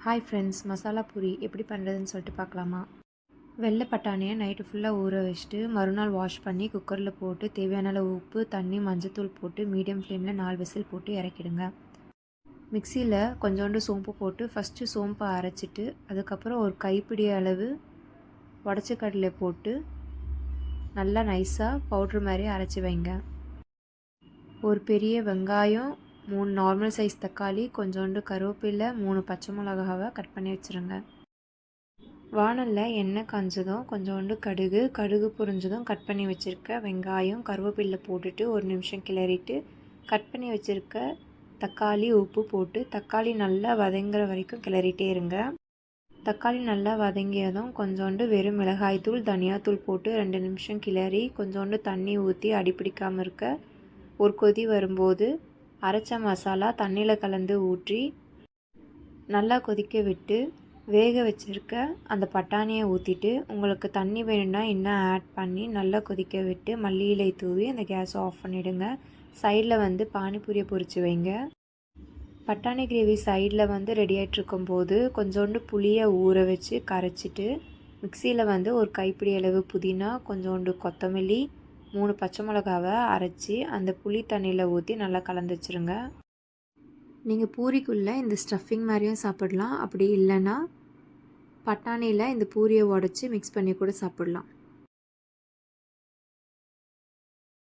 Hi friends, masala puri எப்படி பண்ணுறதுன்னு சொல்லிட்டு பார்க்கலாமா? வெள்ளை பட்டாணியை நைட்டு ஃபுல்லாக ஊற வச்சுட்டு மறுநாள் வாஷ் பண்ணி குக்கரில் போட்டு தேவையான அளவு உப்பு, தண்ணி, மஞ்சத்தூள் போட்டு மீடியம் ஃப்ளேமில் 4 விசில் போட்டு இறக்கிடுங்க. மிக்சியில் கொஞ்சோண்டு சோம்பு போட்டு ஃபஸ்ட்டு சோம்பை அரைச்சிட்டு அதுக்கப்புறம் ஒரு கைப்பிடி அளவு உடச்ச கடலை போட்டு நல்லா நைஸாக பவுட்ரு மாதிரி அரைச்சி வைங்க. ஒரு பெரிய வெங்காயம், 3 நார்மல் சைஸ் தக்காளி, கொஞ்சோண்டு கருவேப்பிலை, 3 பச்சை மிளகாவை கட் பண்ணி வச்சுருங்க. வாணலில் எண்ணெய் காஞ்சதும் கொஞ்சோண்டு கடுகு பொரிஞ்சதும் கட் பண்ணி வச்சுருக்க வெங்காயம், கருவேப்பிலை போட்டுட்டு 1 நிமிஷம் கிளறிட்டு கட் பண்ணி வச்சுருக்க தக்காளி, உப்பு போட்டு தக்காளி நல்லா வதங்குற வரைக்கும் கிளறிட்டே இருங்க. தக்காளி நல்லா வதங்கியதும் கொஞ்சோண்டு வெறும் மிளகாய்த்தூள், தனியாத்தூள் போட்டு 2 நிமிஷம் கிளறி கொஞ்சோண்டு தண்ணி ஊற்றி அடிப்பிடிக்காமல் இருக்க ஒரு கொதி வரும்போது அரைச்ச மசாலா தண்ணியில் கலந்து ஊற்றி நல்லா கொதிக்க விட்டு வேக வச்சுருக்க அந்த பட்டாணியை ஊற்றிட்டு உங்களுக்கு தண்ணி வேணும்னா இன்னும் ஆட் பண்ணி நல்லா கொதிக்க விட்டு மல்லி இலை தூவி அந்த கேஸை ஆஃப் பண்ணிவிடுங்க. சைடில் பானிபூரியை பொரித்து வைங்க. பட்டாணி கிரேவி சைடில் ரெடி ஆகிட்டு இருக்கும்போது கொஞ்சோண்டு புளியை ஊற வச்சு கரைச்சிட்டு மிக்சியில் ஒரு கைப்பிடி அளவு புதினா, கொஞ்சோண்டு கொத்தமல்லி, 3 பச்சை மிளகாவை அரைச்சி அந்த புளி தண்ணியில் ஊற்றி நல்லா கலந்து வச்சுருங்க. நீங்கள் பூரிக்குள்ளே இந்த ஸ்டஃபிங் மாதிரியும் சாப்பிடலாம், அப்படி இல்லைன்னா பட்டாணியில் இந்த பூரியை உடச்சி மிக்ஸ் பண்ணி கூட சாப்பிடலாம்.